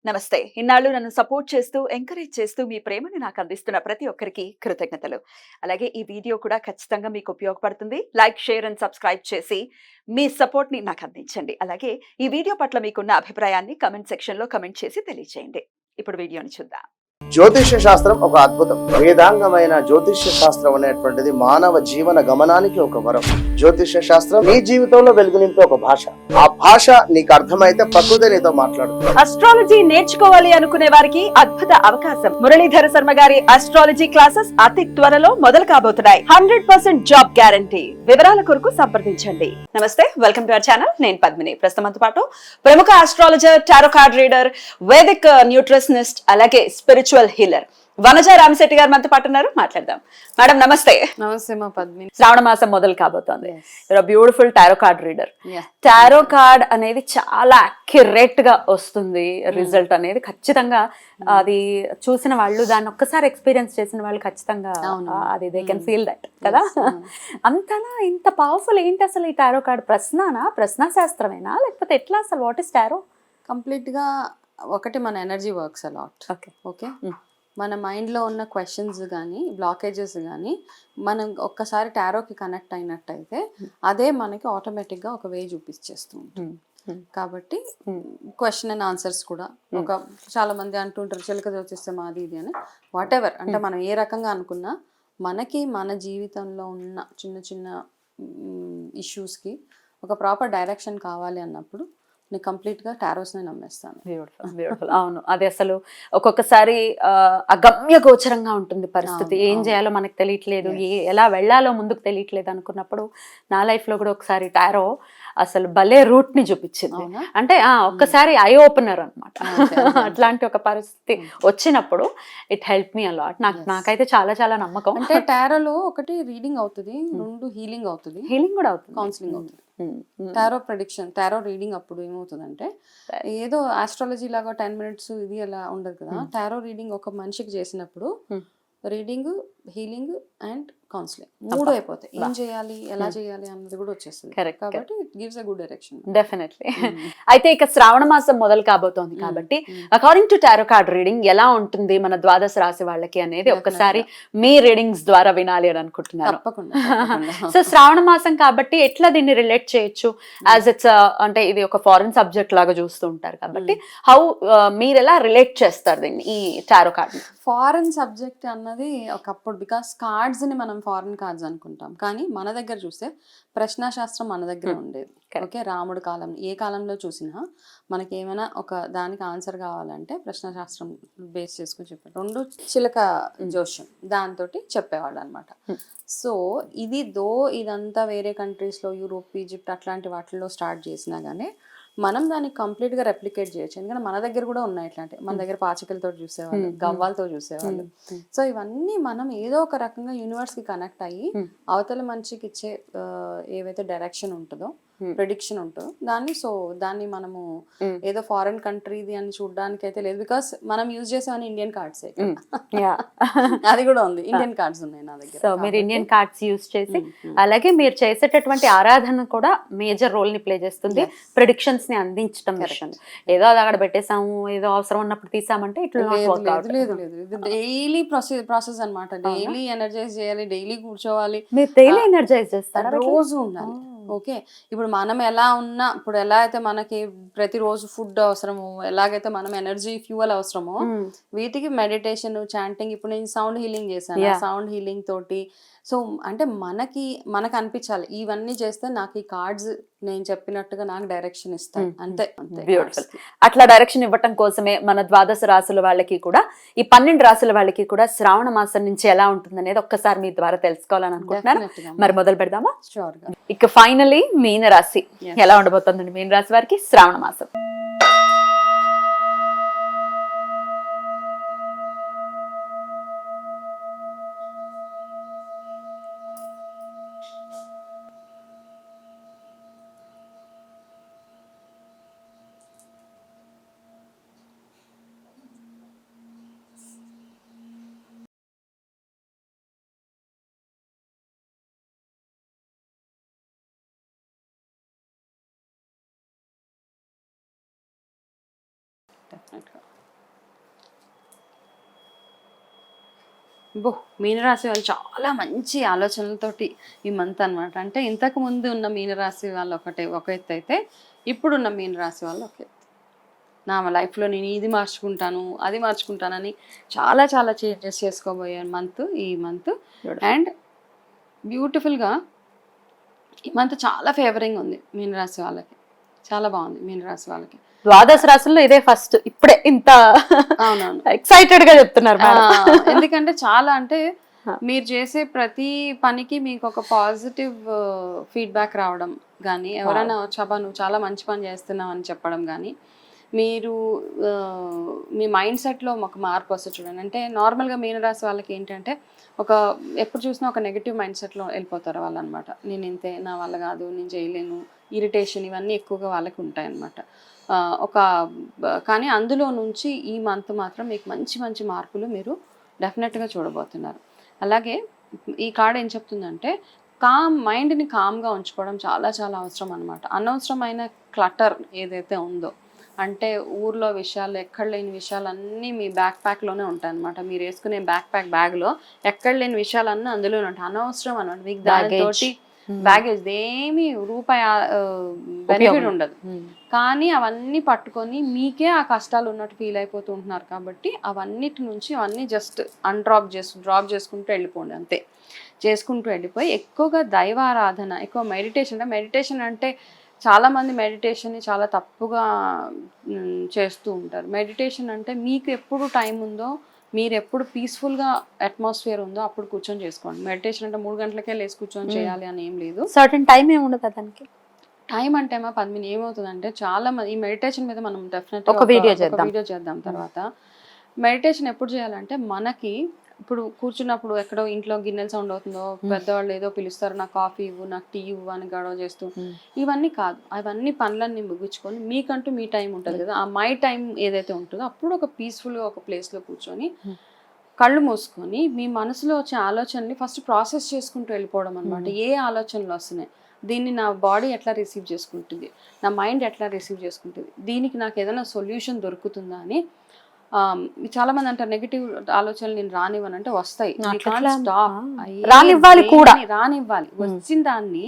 నమస్తే. ఇన్నాళ్ళు నన్ను సపోర్ట్ చేస్తూ, ఎంకరేజ్ చేస్తూ మీ ప్రేమని నాకు అందిస్తున్న ప్రతి ఒక్కరికి కృతజ్ఞతలు. అలాగే ఈ వీడియో కూడా ఖచ్చితంగా మీకు ఉపయోగపడుతుంది. లైక్, షేర్ అండ్ సబ్స్క్రైబ్ చేసి మీ సపోర్ట్‌ని నాకు అందించండి. అలాగే ఈ వీడియో పట్ల మీకున్న అభిప్రాయాన్ని కామెంట్ సెక్షన్‌లో కామెంట్ చేసి తెలియజేయండి. ఇప్పుడు వీడియోని చూద్దాం. జ్యోతిష్య శాస్త్రం ఒక అద్భుతం. వేదాంగమైన జ్యోతిష్య శాస్త్రం అనేటువంటిది మానవ జీవన గమనానికి ఒక వరం. జ్యోతిష్య శాస్త్రం నీ జీవితంలో వెలుగునింపే ఒక భాష. ఆ భాష నీకు అర్థమైతే ప్రకృతి నీతో మాట్లాడుతుంది. అస్ట్రాలజీ నేర్చుకోవాలి అనుకునే వారికి అద్భుత అవకాశం. మురళీధర శర్మ గారి అస్ట్రాలజీ క్లాసెస్ అతి త్వరలో మొదలు కాబోతున్నాయి. 100% జాబ్ గ్యారంటీ. వివరాల కొరకు సంప్రదించండి. నమస్తే, వెల్కమ్ టు అవర్ ఛానల్. నేను పద్మిని. ప్రస్తుతంతో పాటు ప్రముఖ astrologer, tarot card reader, Vedic nutritionist, అలాగే స్పిరిచువల్ హీలర్ వనజ రామశెట్టి గారు మనతో పాటు ఉన్నారు. మాట్లాడదాం. మేడం నమస్తే. నమస్తే మా పద్మిని. శ్రావణ మాసం మొదలు కాబోతోంది. Beautiful tarot card reader. Tarot card అనేది చాలా అక్యురేట్ గా వస్తుంది. రిజల్ట్ అనేది ఖచ్చితంగా అది చూసిన వాళ్ళు, దాన్ని ఒక్కసారి ఎక్స్పీరియన్స్ చేసిన వాళ్ళు ఖచ్చితంగా అది దే కెన్ ఫీల్ దట్ కదా. అంతనా ఇంత పవర్ఫుల్ ఏంటి అసలు ఈ టారో కార్డ్? ప్రశ్న శాస్త్రమేనా లేకపోతే ఎట్లా అసలు? What is tarot? కంప్లీట్ గా ఒకటి మన ఎనర్జీ వర్క్స్ అలాట్. ఓకే, మన మైండ్లో ఉన్న క్వశ్చన్స్ కానీ బ్లాకేజెస్ కానీ మనం ఒక్కసారి టారోకి కనెక్ట్ అయినట్టయితే అదే మనకి ఆటోమేటిక్గా ఒక వే చూపించేస్తూ ఉంటుంది. కాబట్టి క్వశ్చన్ అండ్ ఆన్సర్స్ కూడా ఒక చాలా మంది అంటుంటారు చిలక జ్యోతిస్తే మాది ఇది అని. వాట్ ఎవర్ అంటే మనం ఏ రకంగా అనుకున్నా మనకి మన జీవితంలో ఉన్న చిన్న చిన్న ఇష్యూస్కి ఒక ప్రాపర్ డైరెక్షన్ కావాలి అన్నప్పుడు నేను కంప్లీట్గా టారోస్ని నమ్మేస్తాను. బ్యూటిఫుల్. అవును, అది అసలు ఒక్కొక్కసారి అగమ్య గోచరంగా ఉంటుంది పరిస్థితి. ఏం చేయాలో మనకు తెలియట్లేదు, ఎలా వెళ్ళాలో ముందుకు తెలియట్లేదు అనుకున్నప్పుడు నా లైఫ్లో కూడా ఒకసారి టారో అసలు భలే రూట్ ని చూపించింది. అంటే ఒక్కసారి ఐ ఓపెనర్ అనమాట. అట్లాంటి ఒక పరిస్థితి వచ్చినప్పుడు ఇట్ హెల్ప్ మీ అలాట్. నాకైతే చాలా చాలా నమ్మకం. అంటే టారోలో ఒకటి రీడింగ్ అవుతుంది, రెండు హీలింగ్ అవుతుంది, హీలింగ్ కూడా అవుతుంది, కౌన్సిలింగ్ అవుతుంది. టారో ప్రెడిక్షన్, టారో రీడింగ్ అప్పుడు ఏమవుతుందంటే ఏదో ఆస్ట్రాలజీ లాగా 10 minutes ఇది అలా ఉండదు కదా. టారో రీడింగ్ ఒక మనిషికి చేసినప్పుడు రీడింగ్, హీలింగ్ అండ్ కౌన్సిలింగ్ మూడు అయిపోతాయి. ఏం చేయాలి, ఎలా చేయాలి అన్నది కూడా వచ్చేస్తుంది. కాబట్టి it gives a good direction. Definitely. అయితే ఇక శ్రావణ మాసం మొదలు కాబోతోంది కాబట్టి according to tarot card reading ఎలా ఉంటుంది మన ద్వాదశ రాశి వాళ్ళకి అనేది ఒక్కసారి మీ రీడింగ్స్ ద్వారా వినాలి అని అనుకుంటున్నాను. సో శ్రావణ మాసం కాబట్టి ఎట్లా దీన్ని రిలేట్ చేయొచ్చు? యాజ్ ఇట్స్ అంటే ఇది ఒక ఫారెన్ సబ్జెక్ట్ లాగా చూస్తూ ఉంటారు కాబట్టి హౌ మీరు ఎలా రిలేట్ చేస్తారు దీన్ని, ఈ టారో కార్డ్? ఫారెన్ సబ్జెక్ట్ అన్నది ఒకప్పుడు, బికాస్ కార్డ్స్ ని మనం ఫారెన్ కార్డ్స్ అనుకుంటాం, కానీ మన దగ్గర చూస్తే ప్రశ్నాశాస్త్రం మన దగ్గర ఉండేది. ఓకే, రాముడు కాలం, ఏ కాలంలో చూసినా మనకి ఏమైనా ఒక దానికి ఆన్సర్ కావాలంటే ప్రశ్నాశాస్త్రం బేస్ చేసుకుని చెప్పారు. రెండు చిలక జోష్యం దాంతో చెప్పేవాళ్ళు అనమాట. సో ఇదంతా వేరే కంట్రీస్లో, యూరోప్, ఈజిప్ట్ అట్లాంటి వాటిల్లో స్టార్ట్ చేసినా కానీ మనం దాన్ని కంప్లీట్గా రెప్లికేట్ చేయొచ్చు. ఎందుకంటే మన దగ్గర కూడా ఉన్నాయి ఇట్లాంటి. మన దగ్గర పాచికలతో చూసేవాళ్ళు, గవ్వాలతో చూసేవాళ్ళు. సో ఇవన్నీ మనం ఏదో ఒక రకంగా యూనివర్స్కి కనెక్ట్ అయ్యి అవతల మనిషికి ఇచ్చే ఏవైతే డైరెక్షన్ ఉంటుందో, ప్రెడిక్షన్ ఉంటుందో దాన్ని మనము ఏదో ఫారెన్ కంట్రీది అని చూడడానికి అయితే లేదు. బికాస్ మనం యూజ్ చేసేవన్నీ ఇండియన్ కార్డ్స్. అది కూడా ఉంది, ఇండియన్ కార్డ్స్ ఉన్నాయి నా దగ్గర. సో మీరు ఇండియన్ కార్డ్స్ యూజ్ చేసి, అలాగే మీరు చేసేటటువంటి ఆరాధన కూడా మేజర్ రోల్ ని ప్లే చేస్తుంది ప్రెడిక్షన్స్ ని అందించడం విషయం. ఏదో అది అక్కడ పెట్టేసాము, ఏదో అవసరం ఉన్నప్పుడు తీసామంటే ఇట్లా లేదు. ఇది డైలీ ప్రాసెస్ అనమాట. డైలీ ఎనర్జైజ్ చేయాలి, డైలీ కూర్చోవాలి. మీరు డైలీ ఎనర్జైజ్ చేస్తారా? రోజు ఉండాలి. ఓకే, ఇప్పుడు మనం ఎలా ఉన్నా, ఇప్పుడు ఎలా అయితే మనకి ప్రతిరోజు ఫుడ్ అవసరమో, ఎలాగైతే మనం ఎనర్జీ ఫ్యూయల్ అవసరమో, వీటికి మెడిటేషన్, చాంటింగ్. ఇప్పుడు నేను సౌండ్ హీలింగ్ చేశాను, సౌండ్ హీలింగ్ తోటి. సో అంటే మనకు అనిపించాలి ఇవన్నీ చేస్తే నాకు ఈ కార్డ్స్ నేను చెప్పినట్టుగా నాకు డైరెక్షన్ ఇస్తాయి. అంతే. బ్యూటిఫుల్. అట్లా డైరెక్షన్ ఇవ్వటం కోసమే మన ద్వాదశ రాశుల వాళ్ళకి కూడా, ఈ 12 రాశుల వాళ్ళకి కూడా శ్రావణ మాసం నుంచి ఎలా ఉంటుంది అనేది ఒక్కసారి మీ ద్వారా తెలుసుకోవాలని అనుకుంటున్నాను. మరి మొదలు పెడదామా? ఇక ఫైనలీ మీన రాశి ఎలా ఉండబోతుందండి? మీన రాశి వారికి శ్రావణ మాసం డెఫినెట్గా. మీనరాశి వాళ్ళు చాలా మంచి ఆలోచనలతోటి ఈ మంత్ అన్నమాట. అంటే ఇంతకు ముందు ఉన్న మీనరాశి వాళ్ళు ఒక ఎత్తు అయితే ఇప్పుడున్న మీనరాశి వాళ్ళు ఒక ఎత్తు. నా లైఫ్లో నేను ఇది మార్చుకుంటాను అది మార్చుకుంటానని చాలా చాలా చేంజెస్ చేసుకోబోయే మంత్ ఈ మంత్. అండ్ బ్యూటిఫుల్గా ఈ మంత్ చాలా ఫేవరింగ్ ఉంది మీనరాశి వాళ్ళకి, చాలా బాగుంది మీనరాశి వాళ్ళకి. ద్వాదశ రాశుల్లో ఇదే ఫస్ట్, ఇప్పుడే ఇంత అవునవును ఎక్సైటెడ్ గా చెప్తున్నారు మేడం. ఎందుకంటే చాలా అంటే మీరు చేసే ప్రతి పనికి మీకు ఒక పాజిటివ్ ఫీడ్బ్యాక్ రావడం కానీ, ఎవరైనా చబా నువ్వు చాలా మంచి పని చేస్తున్నావు అని చెప్పడం కానీ, మీరు మీ మైండ్ సెట్లో ఒక మార్పు వస్తుంది చూడండి. అంటే నార్మల్గా మీనరాశి వాళ్ళకి ఏంటంటే ఎప్పుడు చూసినా ఒక నెగిటివ్ మైండ్ సెట్లో వెళ్ళిపోతారు వాళ్ళు అనమాట. నేను ఇంతే, నా వల్ల కాదు, నేను చేయలేను, ఇరిటేషన్ ఇవన్నీ ఎక్కువగా వాళ్ళకి ఉంటాయన్నమాట. కానీ అందులో నుంచి ఈ మంత్ మాత్రం మీకు మంచి మంచి మార్పులు మీరు డెఫినెట్గా చూడబోతున్నారు. అలాగే ఈ కార్డ్ ఏం చెప్తుందంటే మైండ్ని కామ్గా ఉంచుకోవడం చాలా చాలా అవసరం అనమాట. అనవసరమైన క్లటర్ ఏదైతే ఉందో, అంటే ఊర్లో విషయాలు, ఎక్కడ లేని విషయాలన్నీ మీ బ్యాక్ ప్యాక్లోనే ఉంటాయి అనమాట. మీరు వేసుకునే బ్యాగ్లో ఎక్కడ లేని విషయాలన్నీ అందులోనే ఉంటాయి. అనవసరం అనమాట. మీకు దానితోటి బ్యాగేజ్ ఏమి రూపాయి బెనిఫిట్ ఉండదు. కానీ అవన్నీ పట్టుకొని మీకే ఆ కష్టాలు ఉన్నట్టు ఫీల్ అయిపోతూ ఉంటున్నారు. కాబట్టి అవన్నిటి నుంచి అవన్నీ జస్ట్ డ్రాప్ చేసుకుంటూ వెళ్ళిపోండి అంతే. చేసుకుంటూ వెళ్ళిపోయి ఎక్కువగా దైవారాధన, ఎక్కువ మెడిటేషన్ అంటే చాలామంది మెడిటేషన్ని చాలా తప్పుగా చేస్తూ ఉంటారు. మెడిటేషన్ అంటే మీకు ఎప్పుడు టైం ఉందో, మీరు ఎప్పుడు పీస్ఫుల్గా అట్మాస్ఫియర్ ఉందో అప్పుడు కూర్చొని చేసుకోండి. మెడిటేషన్ అంటే 3 గంటలకే లేచి కూర్చొని చేయాలి అని ఏం లేదు. సర్టన్ టైం ఏమి ఉండదు దానికి. టైం అంటే 10 మినిట్ ఏమవుతుందంటే చాలా మంది ఈ మెడిటేషన్ మీద మనం డెఫినెట్గా ఒక వీడియో చేద్దాం. తర్వాత మెడిటేషన్ ఎప్పుడు చేయాలంటే మనకి ఇప్పుడు కూర్చున్నప్పుడు ఎక్కడో ఇంట్లో గిన్నెల సౌండ్ అవుతుందో, పెద్దవాళ్ళు ఏదో పిలుస్తారు, నాకు కాఫీ ఇవ్వు, నాకు టీ ఇవ్వు అని గొడవ చేస్తూ, ఇవన్నీ కాదు. అవన్నీ పనులన్నీ ముగించుకొని మీకంటూ మీ టైం ఉంటుంది కదా, ఆ మై టైం ఏదైతే ఉంటుందో అప్పుడు ఒక పీస్ఫుల్గా ఒక ప్లేస్లో కూర్చొని కళ్ళు మూసుకొని మీ మనసులో వచ్చే ఆలోచనని ఫస్ట్ ప్రాసెస్ చేసుకుంటూ వెళ్ళిపోవడం అనమాట. ఏ ఆలోచనలు వస్తున్నాయి, దీన్ని నా బాడీ ఎట్లా రిసీవ్ చేసుకుంటుంది, నా మైండ్ ఎట్లా రిసీవ్ చేసుకుంటుంది, దీనికి నాకు ఏదైనా సొల్యూషన్ దొరుకుతుందా అని. చాలా మంది అంటారు నెగిటివ్ ఆలోచనలు నేను రానివ్వను అంటే వస్తాయి. రానివ్వాలి కూడా, రానివ్వాలి. వచ్చిన దాన్ని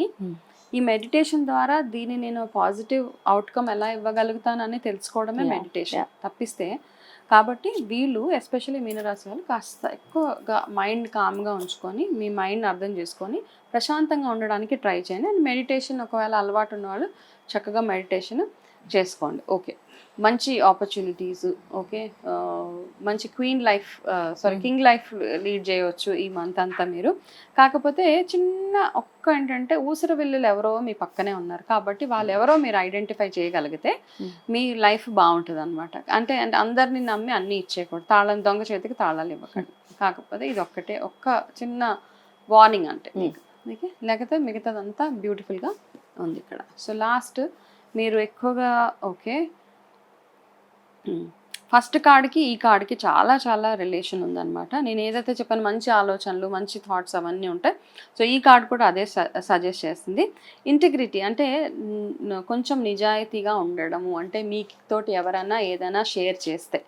ఈ మెడిటేషన్ ద్వారా దీన్ని నేను పాజిటివ్ అవుట్కమ్ ఎలా ఇవ్వగలుగుతానని తెలుసుకోవడమే మెడిటేషన్ తప్పిస్తే. కాబట్టి వీళ్ళు ఎస్పెషల్లీ మీనరాశి వాళ్ళు కాస్త ఎక్కువగా మైండ్ కామ్గా ఉంచుకొని మీ మైండ్ని అర్థం చేసుకొని ప్రశాంతంగా ఉండడానికి ట్రై చేయండి. అండ్ మెడిటేషన్ ఒకవేళ అలవాటు ఉన్నవాళ్ళు చక్కగా మెడిటేషన్ చేసుకోండి. ఓకే, మంచి ఆపర్చునిటీస్, ఓకే, మంచి కింగ్ లైఫ్ లీడ్ చేయవచ్చు ఈ మంత్ అంతా మీరు. కాకపోతే చిన్న ఏంటంటే ఊసర విల్లులు ఎవరో మీ పక్కనే ఉన్నారు కాబట్టి వాళ్ళు ఎవరో మీరు ఐడెంటిఫై చేయగలిగితే మీ లైఫ్ బాగుంటుంది అనమాట. అంటే అందరినీ నమ్మి అన్నీ ఇచ్చేయకూడదు, దొంగ చేతికి తాళాలు ఇవ్వకండి. కాకపోతే ఇది ఒక్క చిన్న వార్నింగ్ అంటే మీకు, ఓకే. లేకపోతే మిగతాదంతా బ్యూటిఫుల్గా ఉంది ఇక్కడ. సో లాస్ట్ మీరు ఎక్కువగా ఓకే ఫస్ట్ కార్డ్కి ఈ కార్డ్కి చాలా చాలా రిలేషన్ ఉందన్నమాట. నేను ఏదైతే చెప్పాను మంచి ఆలోచనలు, మంచి థాట్స్ అవన్నీ ఉంటాయి. సో ఈ కార్డ్ కూడా అదే సజెస్ట్ చేస్తుంది. ఇంటిగ్రిటీ అంటే కొంచెం నిజాయితీగా ఉండడము, అంటే మీతోటి ఎవరైనా ఏదైనా షేర్ చేస్తే,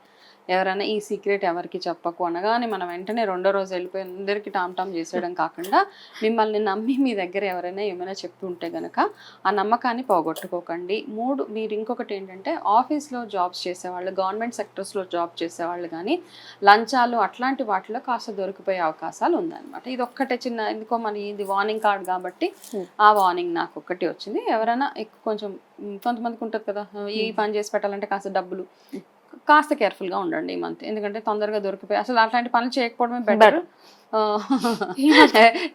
ఎవరైనా ఈ సీక్రెట్ ఎవరికి చెప్పకు అనగానే మనం వెంటనే రెండో రోజు వెళ్ళిపోయి అందరికీ టామ్ చేసేయడం కాకుండా మిమ్మల్ని నమ్మి మీ దగ్గర ఎవరైనా ఏమైనా చెప్తుంటే గనక ఆ నమ్మకాన్ని పోగొట్టుకోకండి. మీరు ఇంకొకటి ఏంటంటే ఆఫీస్లో జాబ్స్ చేసేవాళ్ళు, గవర్నమెంట్ సెక్టర్స్లో జాబ్ చేసేవాళ్ళు కానీ లంచాలు అట్లాంటి వాటిలో కాస్త దొరికిపోయే అవకాశాలు ఉందన్నమాట. ఇది ఒక్కటే చిన్న, ఎందుకో ఇది వార్నింగ్ కార్డ్ కాబట్టి ఆ వార్నింగ్ నాకు ఒక్కటి వచ్చింది. ఎవరైనా కొంచెం కొంతమందికి ఉంటుంది కదా, ఈ పని చేసి పెట్టాలంటే కాస్త కేర్ఫుల్గా ఉండండి ఈ మంత్. ఎందుకంటే తొందరగా దొరికిపోయి అసలు అట్లాంటి పనులు చేయకపోవడమే బెటర్.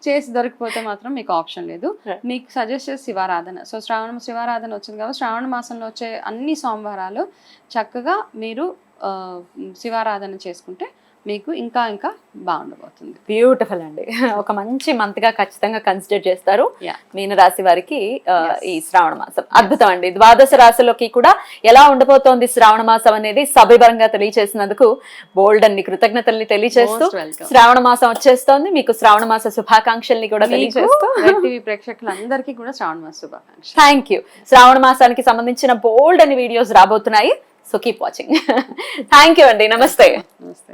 చేసి దొరికిపోతే మాత్రం మీకు ఆప్షన్ లేదు. మీకు సజెస్ట్ చేసి శివారాధన. సో శివారాధన వచ్చింది కాబట్టి శ్రావణ మాసంలో వచ్చే అన్ని సోమవారాలు చక్కగా మీరు శివారాధన చేసుకుంటే మీకు ఇంకా బాగుండబోతుంది. బ్యూటిఫుల్ అండి. ఒక మంచి మంత్ గా ఖచ్చితంగా కన్సిడర్ చేస్తారు మీనరాశి వారికి ఈ శ్రావణ మాసం. అద్భుతం అండి. ద్వాదశ రాశులకి కూడా ఎలా ఉండబోతోంది శ్రావణ మాసం అనేది సవివరంగా తెలియజేసినందుకు బోల్డ్ అన్ని కృతజ్ఞతల్ని తెలియజేస్తూ శ్రావణ మాసం వచ్చేస్తోంది. మీకు శ్రావణ మాస శుభాకాంక్షల్ని కూడా తెలియజేస్తూ ప్రేక్షకులందరికీ కూడా శ్రావణ మాస శుభాకాంక్షలు. Thank you. శ్రావణ మాసానికి సంబంధించిన బోల్డ్ అని వీడియోస్ రాబోతున్నాయి. So keep watching. Thank you అండి, నమస్తే.